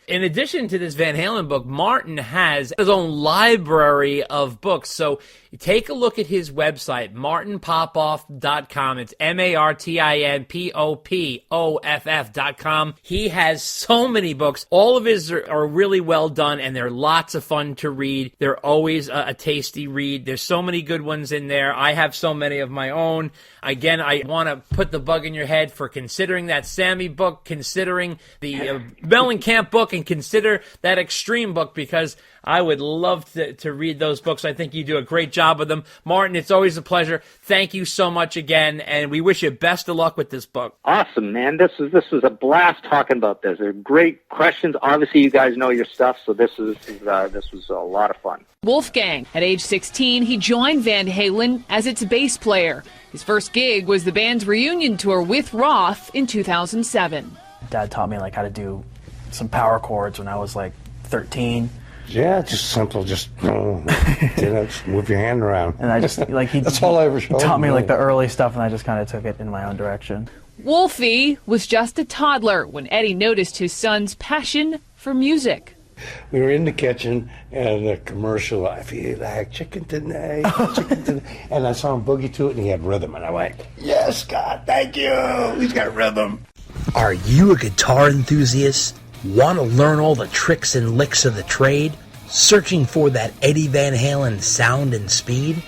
in addition to this Van Halen book, Martin has his own library of books. So take a look at his website, martinpopoff.com. It's MartinPopoff.com. He has so many books. All of his are really well done, and they're lots of fun to read. They're always a tasty read. There's so many good ones in there. I have so many of my own. Again, I want to put the bug in your head for considering that Sammy book, considering the Mellencamp book, and consider that Extreme book, because I would love to read those books. I think you do a great job with them. Martin, it's always a pleasure. Thank you so much again, and we wish you best of luck with this book. Awesome, man. This was a blast talking about this. They're great questions. Obviously, you guys know your stuff, so this was a lot of fun. Wolfgang. At age 16, he joined Van Halen as its bass player. His first gig was the band's reunion tour with Roth in 2007. Dad taught me how to do some power chords when I was 13. Yeah, just simple, just move your hand around. And I just he that's all I ever showed. Taught me the early stuff, and I just kind of took it in my own direction. Wolfie was just a toddler when Eddie noticed his son's passion for music. We were in the kitchen, and a commercial, I feel like chicken tonight, and I saw him boogie to it, and he had rhythm, and I went, yes, God, thank you, he's got rhythm. Are you a guitar enthusiast? Want to learn all the tricks and licks of the trade? Searching for that Eddie Van Halen sound and speed?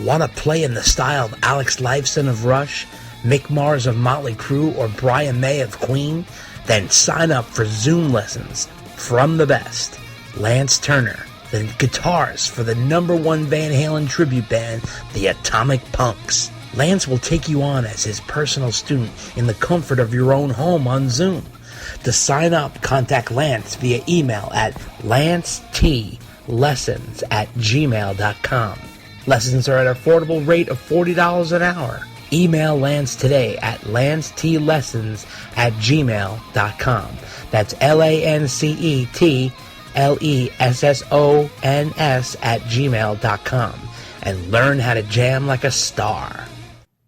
Want to play in the style of Alex Lifeson of Rush, Mick Mars of Motley Crue, or Brian May of Queen? Then sign up for Zoom lessons from the best, Lance Turner, the guitars for the #1 Van Halen tribute band, the Atomic Punks. Lance will take you on as his personal student in the comfort of your own home on Zoom. To sign up, contact Lance via email at lancetLessons@gmail.com. Lessons are at an affordable rate of $40 an hour. Email Lance today at lancetLessons@gmail.com. That's LANCETLESSONS@gmail.com, and learn how to jam like a star.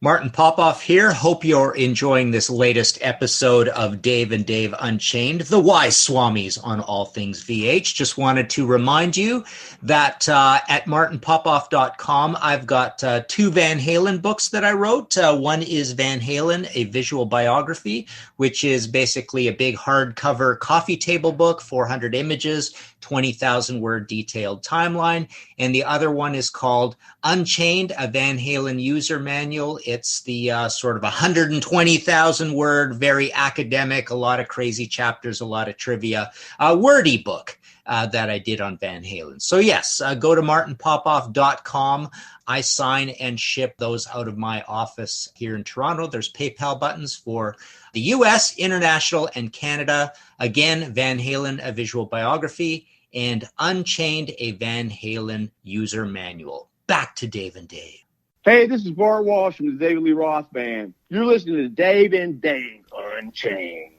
Martin Popoff here. Hope you're enjoying this latest episode of Dave and Dave Unchained, the Wise Swamis on All Things VH. Just wanted to remind you that at martinpopoff.com, I've got 2 Van Halen books that I wrote. One is Van Halen, a Visual Biography, which is basically a big hardcover coffee table book, 400 images, 20,000-word detailed timeline. And the other one is called Unchained, a Van Halen user manual. It's the sort of 120,000-word, very academic, a lot of crazy chapters, a lot of trivia, wordy book that I did on Van Halen. So yes, go to martinpopoff.com. I sign and ship those out of my office here in Toronto. There's PayPal buttons for the US, international, and Canada. Again, Van Halen, a Visual Biography, and Unchained, a Van Halen user manual. Back to Dave and Dave. Hey, this is Bart Walsh from the David Lee Roth Band. You're listening to Dave and Dave Unchained.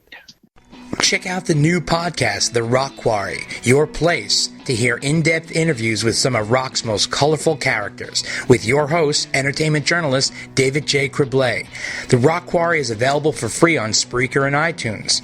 Check out the new podcast, The Rock Quarry, your place to hear in-depth interviews with some of rock's most colorful characters, with your host, entertainment journalist David J. Criblay. The Rock Quarry is available for free on Spreaker and iTunes.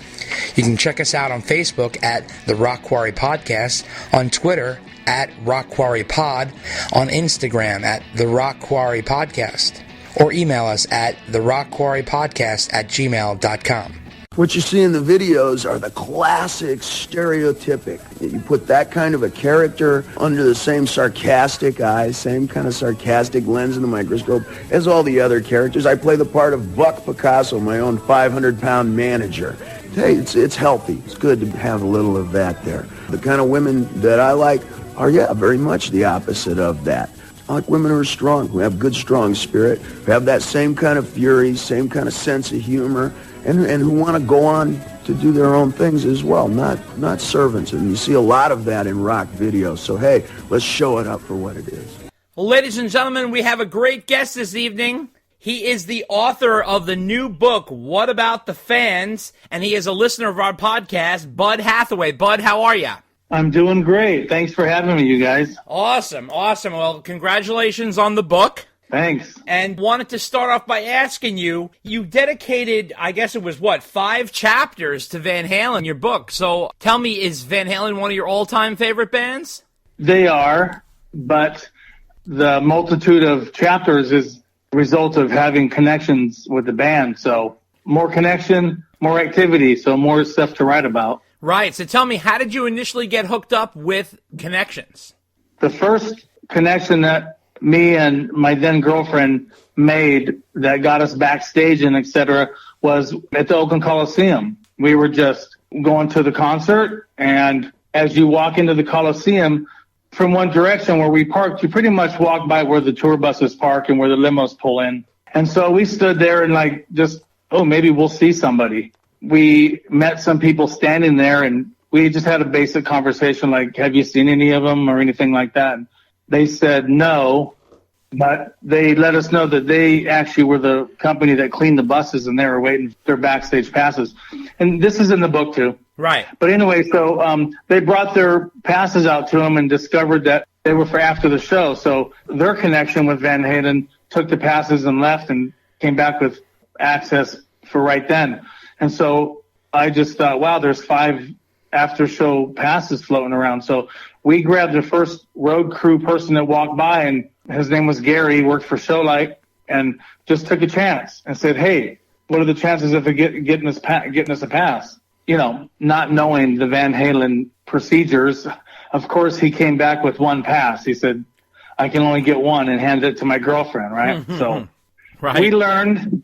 You can check us out on Facebook at The Rock Quarry Podcast, on Twitter at Rock Quarry Pod, on Instagram at The Rock Quarry Podcast, or email us at therockquarrypodcast@gmail.com. What you see in the videos are the classic stereotypic. You put that kind of a character under the same sarcastic eyes, same kind of sarcastic lens in the microscope as all the other characters. I play the part of Buck Picasso, my own 500-pound manager. Hey, it's healthy. It's good to have a little of that there. The kind of women that I like are, very much the opposite of that. I like women who are strong, who have good, strong spirit, who have that same kind of fury, same kind of sense of humor, and who want to go on to do their own things as well, not servants. And you see a lot of that in rock videos. So, hey, let's show it up for what it is. Well, ladies and gentlemen, we have a great guest this evening. He is the author of the new book, What About the Fans? And he is a listener of our podcast, Bud Hathaway. Bud, how are you? I'm doing great. Thanks for having me, you guys. Awesome. Well, congratulations on the book. Thanks. And wanted to start off by asking you, you dedicated, I guess it was 5 chapters to Van Halen, your book. So tell me, is Van Halen one of your all-time favorite bands? They are, but the multitude of chapters is a result of having connections with the band. So more connection, more activity, so more stuff to write about. Right. So tell me, how did you initially get hooked up with Connections? The first connection that me and my then girlfriend made that got us backstage and etc. was at the Oakland Coliseum. We were just going to the concert, and as you walk into the Coliseum from one direction where we parked, you pretty much walk by where the tour buses park and where the limos pull in. And so we stood there and maybe we'll see somebody. We met some people standing there, and we just had a basic conversation like, have you seen any of them or anything like that? They said no, but they let us know that they actually were the company that cleaned the buses, and they were waiting for their backstage passes. And this is in the book too. Right. But anyway, so they brought their passes out to them and discovered that they were for after the show. So their connection with Van Halen took the passes and left and came back with access for right then. And so I just thought, wow, there's 5 after-show passes floating around. So we grabbed the first road crew person that walked by, and his name was Gary. He worked for Showlight, and just took a chance and said, hey, what are the chances of getting us a pass? You know, not knowing the Van Halen procedures. Of course, he came back with 1 pass. He said, I can only get 1, and handed it to my girlfriend, right? So right. We learned.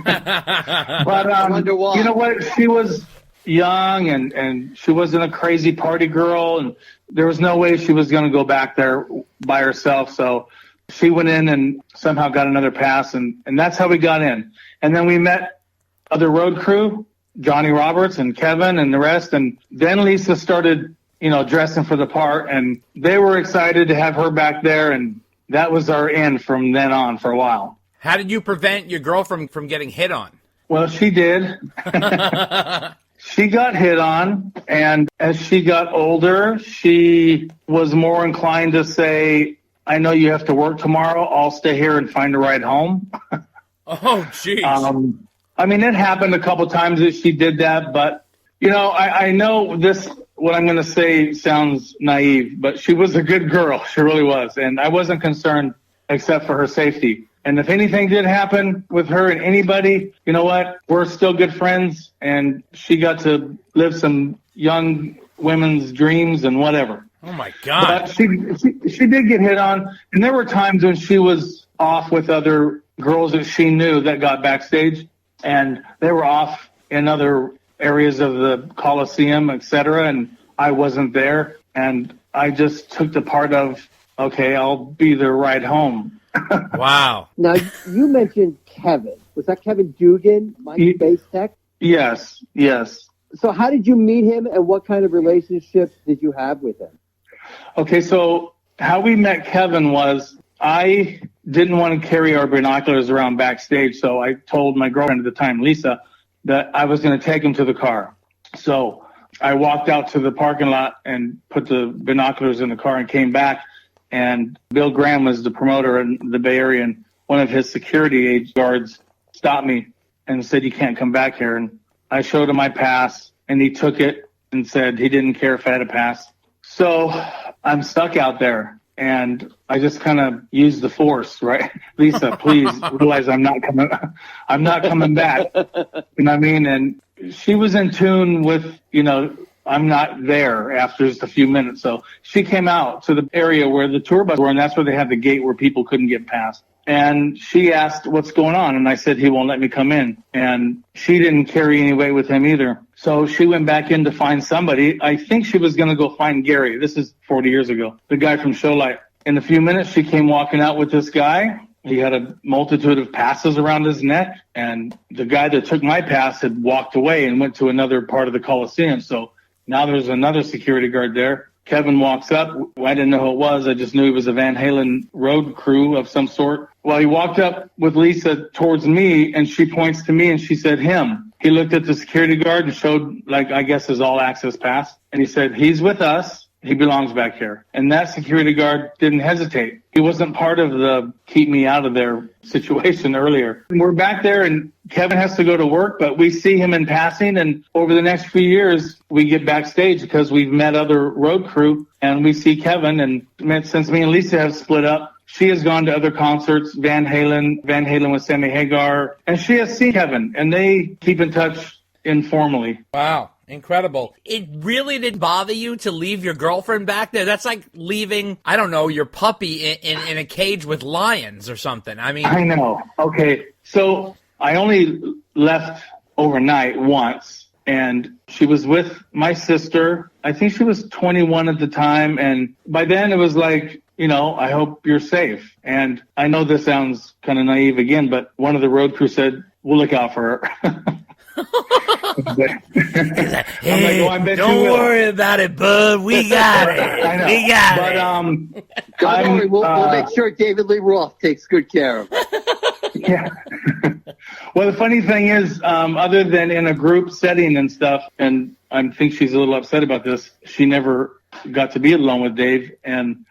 But you know what? She was young, and she wasn't a crazy party girl, and there was no way she was going to go back there by herself. So she went in and somehow got another pass, and that's how we got in. And then we met other road crew, Johnny Roberts and Kevin and the rest, and then Lisa started, dressing for the part, and they were excited to have her back there, and that was our end from then on for a while. How did you prevent your girlfriend from getting hit on? Well, she did. She got hit on, and as she got older, she was more inclined to say, I know you have to work tomorrow. I'll stay here and find a ride home. Oh, jeez. It happened a couple times that she did that, but, I know this, what I'm going to say sounds naive, but she was a good girl. She really was. And I wasn't concerned except for her safety. And if anything did happen with her and anybody, you know what? We're still good friends, and she got to live some young women's dreams and whatever. Oh, my God. But she did get hit on, and there were times when she was off with other girls that she knew that got backstage, and they were off in other areas of the Coliseum, etc., and I wasn't there, and I just took the part of, okay, I'll be the ride home. Wow. Now, you mentioned Kevin. Was that Kevin Dugan, my bass tech? Yes. So how did you meet him, and what kind of relationship did you have with him? Okay, so how we met Kevin was I didn't want to carry our binoculars around backstage, so I told my girlfriend at the time, Lisa, that I was going to take him to the car. So I walked out to the parking lot and put the binoculars in the car and came back. And Bill Graham was the promoter in the Bay Area, and one of his security guards stopped me and said, you can't come back here. And I showed him my pass, and he took it and said he didn't care if I had a pass. So I'm stuck out there, and I just kind of used the force, right? Lisa, please realize I'm not coming back. You know what I mean? And she was in tune with, I'm not there after just a few minutes. So she came out to the area where the tour buses were, and that's where they had the gate where people couldn't get past. And she asked, what's going on? And I said, he won't let me come in. And she didn't carry any weight with him either. So she went back in to find somebody. I think she was going to go find Gary. This is 40 years ago, the guy from Showlight. In a few minutes, she came walking out with this guy. He had a multitude of passes around his neck. And the guy that took my pass had walked away and went to another part of the Coliseum. So now there's another security guard there. Kevin walks up. I didn't know who it was. I just knew he was a Van Halen road crew of some sort. Well, he walked up with Lisa towards me, and she points to me, and she said, him. He looked at the security guard and showed, I guess, his all-access pass. And he said, he's with us. he belongs back here. And that security guard didn't hesitate. He wasn't part of the keep me out of there situation earlier. We're back there and Kevin has to go to work, but we see him in passing. And over the next few years, we get backstage because we've met other road crew and we see Kevin. And since me and Lisa have split up, she has gone to other concerts, Van Halen with Sammy Hagar, and she has seen Kevin and they keep in touch informally. Wow. Incredible. It really didn't bother you to leave your girlfriend back there? That's like leaving, I don't know, your puppy in a cage with lions or something. I mean, I know. Okay. So I only left overnight once, and she was with my sister. I think she was 21 at the time. And by then it was like, I hope you're safe. And I know this sounds kind of naive again, but one of the road crew said, we'll look out for her. Hey, I bet don't you will. worry about it, bud. We got it. I know. We got it. Don't worry, we'll make sure David Lee Roth takes good care of it. Yeah. Well, the funny thing is, other than in a group setting and stuff, and I think she's a little upset about this, she never got to be alone with Dave. And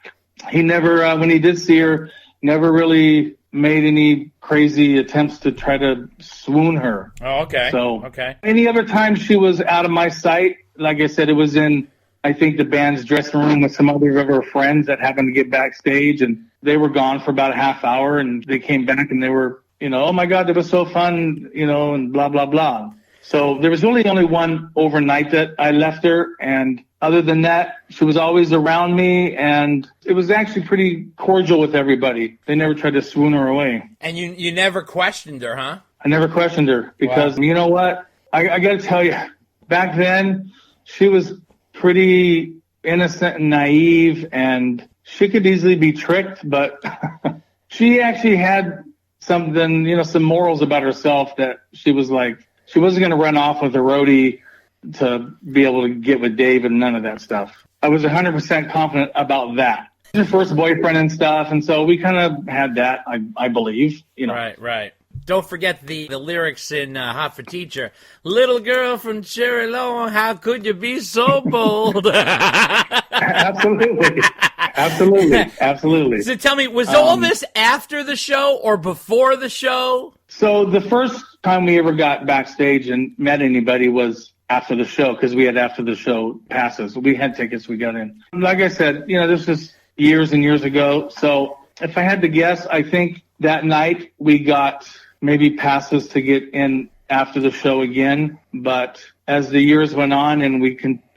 he never, when he did see her, never really made any crazy attempts to try to swoon her. Oh, okay. So, okay. Any other time she was out of my sight, like I said, it was in, I think, the band's dressing room with some other of her friends that happened to get backstage, and they were gone for about a half hour, and they came back and they were, oh my God, that was so fun, and blah, blah, blah. So there was really only one overnight that I left her, and other than that, she was always around me, and it was actually pretty cordial with everybody. They never tried to swoon her away. And you never questioned her, huh? I never questioned her because, You know what? I got to tell you, back then, she was pretty innocent and naive, and she could easily be tricked, but she actually had something, some morals about herself that she was like, she wasn't going to run off with a roadie to be able to get with Dave and none of that stuff. I was 100% confident about that. Her first boyfriend and stuff, and so we kind of had that, I believe. Right. Don't forget the lyrics in Hot for Teacher. Little girl from Cherry Lawn, how could you be so bold? Absolutely. So tell me, was all this after the show or before the show? So the first time we ever got backstage and met anybody was after the show, because we had after the show passes. We had tickets, we got in. Like I said, this was years and years ago. So if I had to guess, I think that night we got maybe passes to get in after the show again. But as the years went on and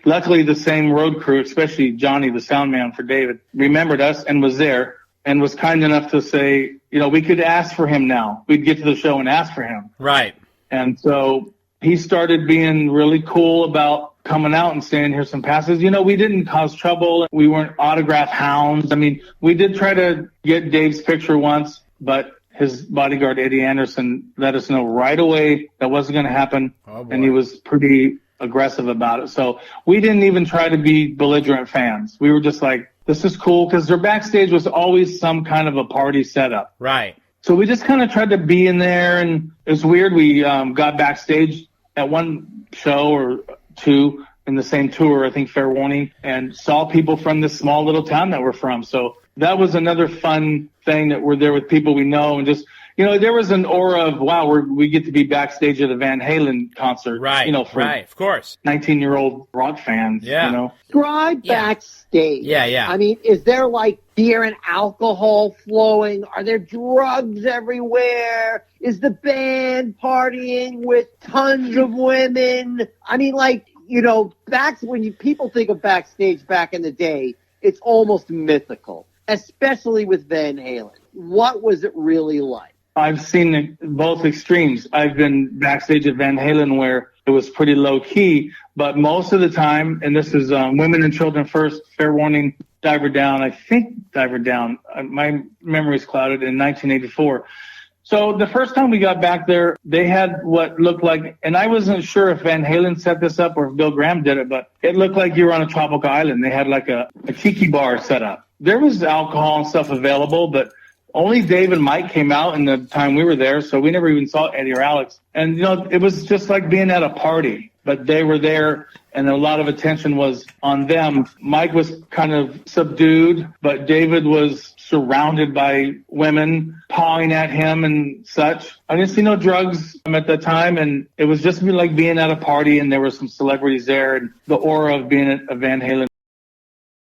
luckily the same road crew, especially Johnny, the sound man for David, remembered us and was there and was kind enough to say, we could ask for him now. We'd get to the show and ask for him. Right. And so he started being really cool about coming out and saying, here's some passes. We didn't cause trouble. We weren't autograph hounds. I mean, we did try to get Dave's picture once, but his bodyguard, Eddie Anderson, let us know right away that wasn't going to happen. Oh, boy. And he was pretty aggressive about it. So we didn't even try to be belligerent fans. We were just like, this is cool, because their backstage was always some kind of a party setup. Right. So we just kind of tried to be in there, and it was weird. We got backstage at one show or two in the same tour, I think Fair Warning, and saw people from this small little town that we're from. So that was another fun thing, that we're there with people we know, and just, there was an aura of, wow, we get to be backstage at a Van Halen concert. Right, right, of course. 19-year-old rock fans, Describe backstage. Yeah. I mean, is there like beer and alcohol flowing? Are there drugs everywhere? Is the band partying with tons of women? I mean, when people think of backstage back in the day, it's almost mythical, especially with Van Halen. What was it really like? I've seen both extremes. I've been backstage at Van Halen where it was pretty low key, but most of the time, and this is Women and Children First, Fair Warning, Diver Down. My memory's clouded, in 1984. So the first time we got back there, they had what looked like, and I wasn't sure if Van Halen set this up or if Bill Graham did it, but it looked like you were on a tropical island. They had like a tiki bar set up. There was alcohol and stuff available, but only Dave and Mike came out in the time we were there, so we never even saw Eddie or Alex. And, it was just like being at a party. but they were there and a lot of attention was on them. Mike was kind of subdued, but David was surrounded by women pawing at him and such. I didn't see no drugs at the time, and it was just like being at a party and there were some celebrities there, and the aura of being a Van Halen